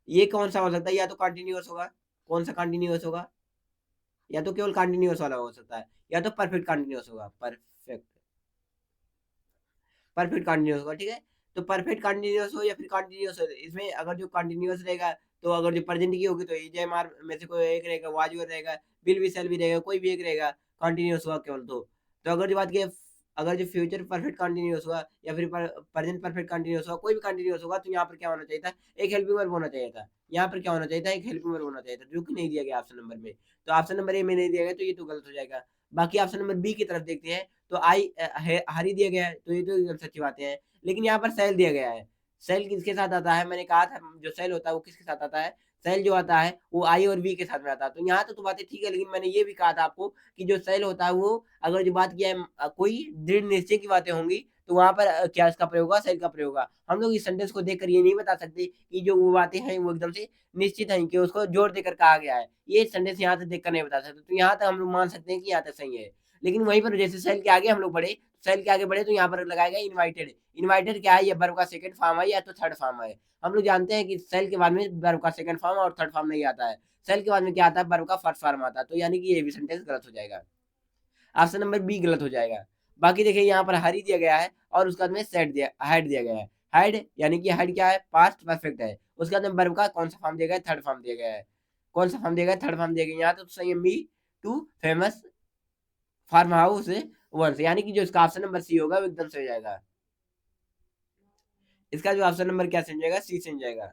[SPEAKER 1] ये कौन सा हो सकता है, या तो कंटिन्यूअस होगा, कौन सा कंटिन्यूअस होगा, या तो केवल कंटिन्यूअस वाला हो सकता है, या तो परफेक्ट कंटिन्यूअस होगा, परफेक्ट परफेक्ट कंटिन्यूअस होगा, ठीक है। तो परफेक्ट कंटिन्यूअस हो या फिर कंटिन्यूअस हो, इसमें अगर जो कंटिन्यूअस रहेगा तो अगर जो प्रेजेंट की होगी तो एजेएमआर में से कोई एक रहेगा, वाज वर रहेगा, विल बी शैल बी रहेगा, कोई भी एक रहेगा। कंटिन्यूअस हुआ केवल तो अगर जो बात की अगर जो फ्यूचर परफेक्ट कंटिन्यूअस हुआ या फिर प्रेजेंट परफेक्ट कंटिन्यूअस हुआ, कोई भी कंटिन्यूअस होगा, तो यहाँ पर क्या होना चाहिए था, एक हेल्पिंग वर्ब होना चाहिए था। यहाँ पर क्या होना चाहिए था, एक हेल्पिंग वर्ब होना चाहिए था, जो कि नहीं दिया गया ऑप्शन नंबर में। तो ऑप्शन नंबर ए में नहीं दिया गया तो ये तो गलत हो जाएगा। बाकी ऑप्शन नंबर बी की तरफ देखते हैं, तो हरी दिया गया है, तो ये तो एकदम सच्ची बातें हैं। लेकिन यहाँ पर सेल दिया गया है, सेल किसके साथ आता है, मैंने कहा था जो सेल होता है वो किसके साथ आता है, सेल जो आता है वो आई और वी के साथ में आता है। तो यहाँ तो बातें ठीक है, लेकिन मैंने ये भी कहा था आपको कि जो सेल होता है वो अगर जो बात किया है कोई दृढ़ निश्चय की बातें होंगी तो वहां पर क्या इसका प्रयोग होगा, सेल का प्रयोग होगा। हम लोग इस सेंटेंस को देखकर ये नहीं बता सकते कि जो वो बातें हैं वो एकदम से निश्चित है कि उसको जोर देकर कहा गया है। ये सेंटेंस यहाँ से देखकर नहीं बता सकते, तो यहाँ तक हम लोग मान सकते हैं कि यहाँ तक सही है। लेकिन वहीं पर जैसे सेल के आगे हम लोग बढ़े, सेल के आगे बढ़े तो यहाँ पर लगाया गया इनवाइटेड। इनवाइटेड क्या है, ये वर्ब का सेकंड फॉर्म है या तो थर्ड फॉर्म है। हम लोग जानते हैं कि सेल के बाद में वर्ब का सेकंड फॉर्म और थर्ड फॉर्म नहीं आता है, सेल के बाद में क्या आता है, वर्ब का फर्स्ट फॉर्म आता है। तो यानी कि ये भी सेंटेंस गलत हो जाएगा, ऑप्शन नंबर बी गलत हो जाएगा। बाकी देखिए यहाँ पर हरी दिया गया है और उसके बाद में सेट दिया हाइड दिया गया है। हाइड यानी कि हाइड क्या है, पास्ट परफेक्ट है। उसके बाद में वर्ब का कौन सा फॉर्म दिया गया है, थर्ड फॉर्म दिया गया है। कौन सा फॉर्म दिया गया है, थर्ड फॉर्म दिया गया है। यहाँ तो सही है, me to famous farm house once, यानी कि जो इसका ऑप्शन नंबर सी होगा वो एकदम सही हो जाएगा। इसका जो ऑप्शन नंबर क्या सही जाएगा, सी सही जाएगा।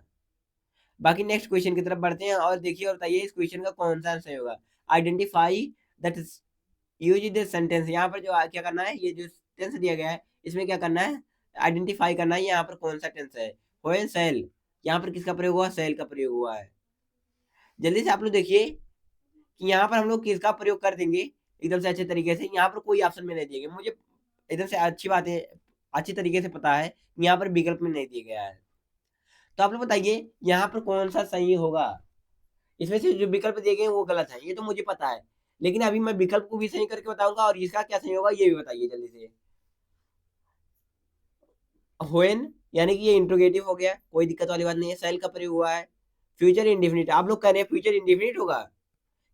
[SPEAKER 1] बाकी नेक्स्ट क्वेश्चन की तरफ बढ़ते हैं और देखिए और बताइए इस क्वेश्चन का कौन सा आंसर होगा। Identify that use this sentence, यहाँ पर जो क्या करना है, ये जो टेंस दिया गया है इसमें क्या करना है, आइडेंटिफाई करना है यहाँ पर कौन सा टेंस है। व्हेन सेल, यहाँ पर किसका प्रयोग हुआ, सेल का प्रयोग हुआ है। जल्दी से आप लोग देखिए कि यहाँ पर हम लोग किसका प्रयोग कर देंगे एकदम से अच्छे तरीके से। यहाँ पर कोई ऑप्शन में नहीं दिए गए, मुझे एकदम से अच्छी बात है, अच्छी तरीके से पता है यहाँ पर विकल्प में नहीं दिया गया है। तो आप लोग बताइए यहाँ पर कौन सा सही होगा। इसमें से जो विकल्प दिए गए वो गलत है, ये तो मुझे पता है, लेकिन अभी मैं विकल्प को भी सही करके बताऊंगा और इसका क्या सही होगा ये भी बताइए जल्दी से। व्हेन यानी कि ये इंट्रोगेटिव हो गया, कोई दिक्कत वाली बात नहीं है, सेल का प्रयोग हुआ है। फ्यूचर इंडेफिनिट, आप लोग कह रहे हैं फ्यूचर इंडेफिनिट होगा,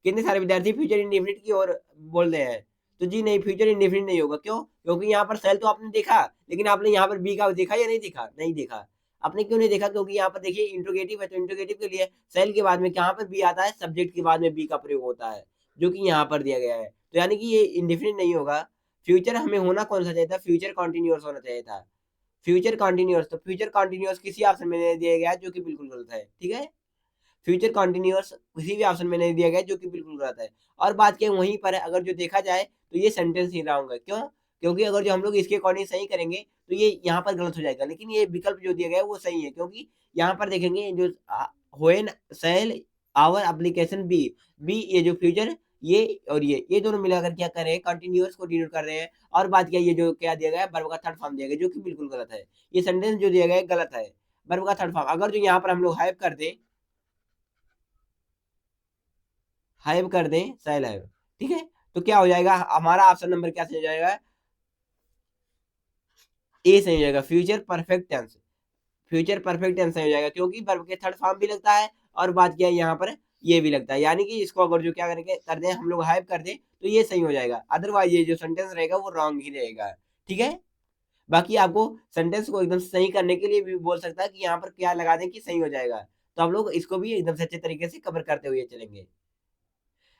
[SPEAKER 1] कितने सारे विद्यार्थी फ्यूचर इंडेफिनिट की ओर बोल रहे हैं। तो जी नहीं, फ्यूचर इंडेफिनिट नहीं होगा। क्यों, क्योंकि यहाँ पर सेल तो आपने देखा, लेकिन आपने यहाँ पर बी का देखा या नहीं देखा, नहीं देखा। आपने क्यों नहीं देखा? क्योंकि यहाँ पर देखिए इंट्रोगेटिव है, तो इंट्रोगेटिव के लिए सेल के बाद में कहाँ पर बी आता है, सब्जेक्ट के बाद में बी का प्रयोग होता है, जो कि यहाँ पर दिया गया है। तो यानी कि ये इंडेफिनिट नहीं होगा। फ्यूचर हमें होना कौन-सा चाहिए था? फ्यूचर कंटीन्यूअस होना चाहिए था। फ्यूचर कंटीन्यूअस, तो फ्यूचर कंटीन्यूअस किसी ऑप्शन में नहीं दिया गया है, जो कि बिल्कुल गलत है, ठीक है? फ्यूचर कंटीन्यूअस किसी भी ऑप्शन में नहीं दिया गया है, जो कि बिल्कुल गलत है। और बात करें वहीं पर अगर जो देखा जाए तो ये सेंटेंस ही रॉन्ग है। क्यों? क्योंकि अगर जो हम लोग इसके अकॉर्डिंग सही करेंगे तो ये यहाँ पर गलत हो जाएगा। लेकिन ये विकल्प जो दिया गया है वो सही है, क्योंकि यहाँ पर देखेंगे जो when sell our application B, B ये जो फ्यूचर ये और ये दोनों मिलाकर क्या कर रहे हैं? कंटीन्यूअस को डिनोट कर रहे हैं। और बात क्या ये जो क्या दिया गया है? वर्ब का थर्ड फॉर्म दिया गया है, जो कि बिल्कुल गलत है। ये सेंटेंस जो दिया गया है गलत है। वर्ब का थर्ड फॉर्म अगर जो यहाँ पर हम लोग हैव कर दें, हैव कर दें, सेल हैव, ठीक है? तो क्या हो जाएगा? हमारा ऑप्शन नंबर क्या सही हो जाएगा? ए सही हो जाएगा, future perfect tense. Future perfect tense सही हो जाएगा, क्योंकि वर्ब के थर्ड फॉर्म भी लगता है और बात क्या है यहाँ पर ये भी लगता है। यानी कि इसको अगर जो क्या करेंगे कर दें हम लोग हैव कर दें तो ये सही हो जाएगा। अदरवाइज़ ये जो सेंटेंस रहेगा वो रॉन्ग ही रहेगा, ठीक है? बाकी आपको सेंटेंस को एकदम सही करने के लिए भी बोल सकता है कि यहाँ पर क्या लगा दें कि सही हो जाएगा। तो आप लोग इसको भी एकदम से अच्छे तरीके से कवर करते हुए चलेंगे।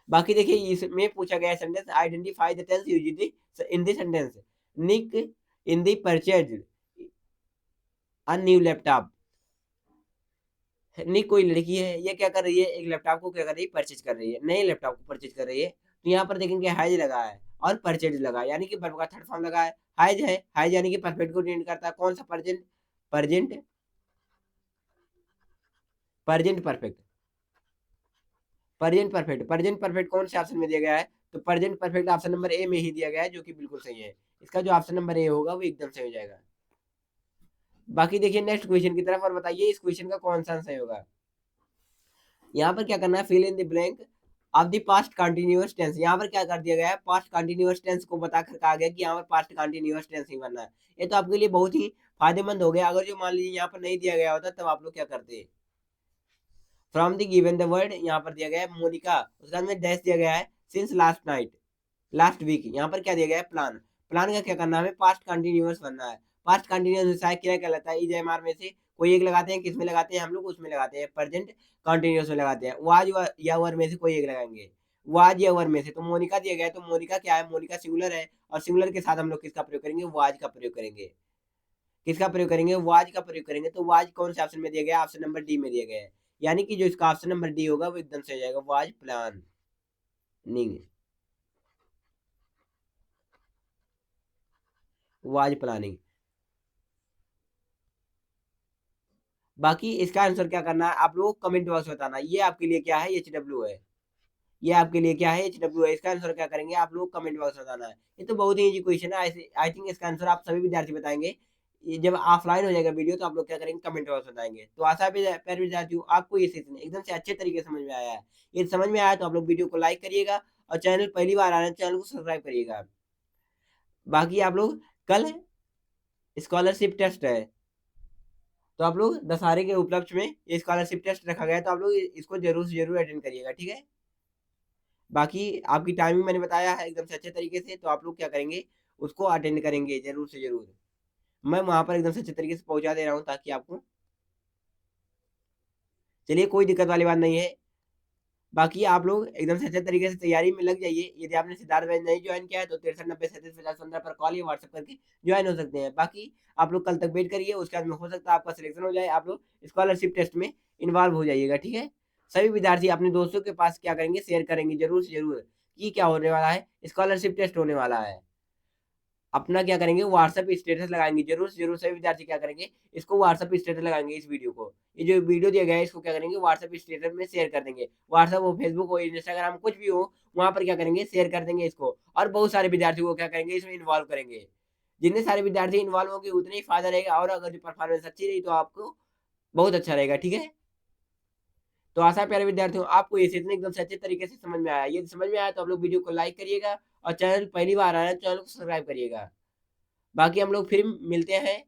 [SPEAKER 1] बाकी देखिए इसमें पूछा गया है sentence identify the tense used in the sentence. Nick in the purchased a new laptop. Nick कोई लड़की है, ये क्या कर रही है? एक लैपटॉप को क्या कर रही है? परचेज कर रही है, नए लैपटॉप को परचेज कर रही है। तो यहाँ पर देखेंगे हैज लगा है और परचेज लगा है, यानी कि वर्ब का थर्ड फॉर्म लगा है। हैज है, हैज यानी कि परफेक्ट को डिनोट करता है। कौन सा? Present, present, present perfect, present perfect, present perfect कौन से ऑप्शन में दिया गया है? तो present perfect option number A में ही दिया गया है, जो कि बिल्कुल सही है। इसका जो ऑप्शन नंबर ए होगा वो एकदम सही हो जाएगा। बाकी देखिए नेक्स्ट क्वेश्चन की तरफ और बताइए इस क्वेश्चन का कौन सा आंसर होगा। यहाँ पर क्या करना है? Fill in the blank of the past continuous tense. यहाँ पर क्या कर दिया गया है? पास्ट कंटीन्यूअस टेंस को बताकर कहा गया कि यहाँ पर पास्ट कंटीन्यूअस टेंस ही बनना है। ये तो आपके लिए बहुत ही फायदेमंद हो गया। अगर जो मान लीजिए यहाँ पर नहीं दिया गया होता तब आप लोग क्या करते? From the given the word यहाँ पर दिया गया है मोनिका, उसके बाद में डैश दिया गया है since last night, last week. यहाँ पर क्या दिया गया है? प्लान। प्लान का क्या करना है? हमें पास्ट कंटीन्यूअस बनना है। पास्ट कंटीन्यूअस क्या कहलाता है? इज में से कोई एक लगाते हैं, किसमें लगाते हैं हम लोग? उसमें लगाते हैं, प्रेजेंट कंटीन्यूअस में लगाते हैं। वाज या वर में से कोई एक लगाएंगे, वाज या वर में से। तो मोनिका दिया गया है, तो मोनिका क्या है? मोनिका सिंगुलर है और सिंगुलर के साथ हम लोग किसका प्रयोग करेंगे? वाज का प्रयोग करेंगे। किसका प्रयोग करेंगे? वाज का प्रयोग करेंगे। तो वाज कौन से ऑप्शन में दिया गया है? ऑप्शन नंबर डी में दिया गया है। यानी कि जो इसका ऑप्शन नंबर डी होगा वो एकदम से हो जाएगा, वाज प्लानिंग, वाज प्लानिंग। बाकी इसका आंसर क्या करना है? आप लोग कमेंट बॉक्स में बताना। ये आपके लिए क्या है? एचडब्ल्यू है। ये आपके लिए क्या है? एचडब्ल्यू है। इसका आंसर क्या करेंगे? आप लोग कमेंट बॉक्स में बताना है। ये तो बहुत ही इजी क्वेश्चन है। ऐसे आई थिंक इसका आंसर आप सभी विद्यार्थी बताएंगे। ये जब ऑफलाइन हो जाएगा वीडियो तो आप लोग क्या करेंगे? कमेंट बॉक्स में बताएंगे। तो आशा भी प्यारे विद्यार्थियों आपको ये सेशन एकदम से अच्छे तरीके से समझ में आया है। ये समझ में आया तो आप लोग वीडियो को लाइक करिएगा और चैनल पहली बार आ रहे हैं चैनल को सब्सक्राइब करिएगा। बाकी आप लोग कल स्कॉलरशिप टेस्ट है, तो आप लोग दशहरे के उपलक्ष्य में ये स्कॉलरशिप टेस्ट रखा गया है, तो आप लोग इसको जरूर से जरूर अटेंड करिएगा, ठीक है? बाकी आपकी टाइमिंग मैंने बताया है एकदम से अच्छे तरीके से, तो आप लोग क्या करेंगे? उसको अटेंड करेंगे जरूर से जरूर। मैं वहां पर एकदम से अच्छे तरीके से पहुंचा दे रहा हूँ ताकि आपको, चलिए कोई दिक्कत वाली बात नहीं है। बाकी आप लोग एकदम से अच्छे तरीके से तैयारी में लग जाइए। यदि आपने सिद्धार्थ बैच नहीं ज्वाइन किया है तो 6390 3750 15 पर कॉल या व्हाट्सएप करके ज्वाइन हो सकते हैं। बाकी आप लोग कल तक वेट करिए, उसके बाद में हो सकता है आपका सिलेक्शन हो जाए, आप लोग स्कॉलरशिप टेस्ट में इन्वॉल्व हो जाइएगा, ठीक है? सभी विद्यार्थी अपने दोस्तों के पास क्या करेंगे? शेयर करेंगे जरूर से जरूर कि क्या होने वाला है, स्कॉलरशिप टेस्ट होने वाला है। अपना क्या करेंगे? व्हाट्सएप स्टेटस लगाएंगे जरूर से जरूर। सभी विद्यार्थी क्या करेंगे? इसको व्हाट्सएप स्टेटस लगाएंगे इस वीडियो को। ये जो वीडियो दिया गया है इसको क्या करेंगे? व्हाट्सएप स्टेटस में शेयर कर देंगे। व्हाट्सएप हो, फेसबुक हो, इंस्टाग्राम कुछ भी हो, वहां पर क्या करेंगे? शेयर कर देंगे इसको। और बहुत सारे विद्यार्थियों को क्या करेंगे? इसमें इन्वॉल्व करेंगे। जितने सारे विद्यार्थी इन्वॉल्व होंगे उतने ही फायदा रहेगा, और अगर जो परफॉर्मेंस अच्छी रही तो आपको बहुत अच्छा रहेगा, ठीक है? तो आशा है प्यारे विद्यार्थियों आपको ये सेशन एकदम से अच्छे तरीके से समझ में आया। यदि समझ में आया तो आप लोग वीडियो को लाइक करिएगा और चैनल पहली बार आ रहा है चैनल को सब्सक्राइब करिएगा। बाकी हम लोग फिर मिलते हैं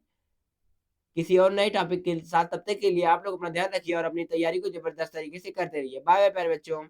[SPEAKER 1] किसी और नए टॉपिक के साथ। तब तक के लिए आप लोग अपना ध्यान रखिए और अपनी तैयारी को जबरदस्त तरीके से करते रहिए। बाय बाय प्यारे बच्चों।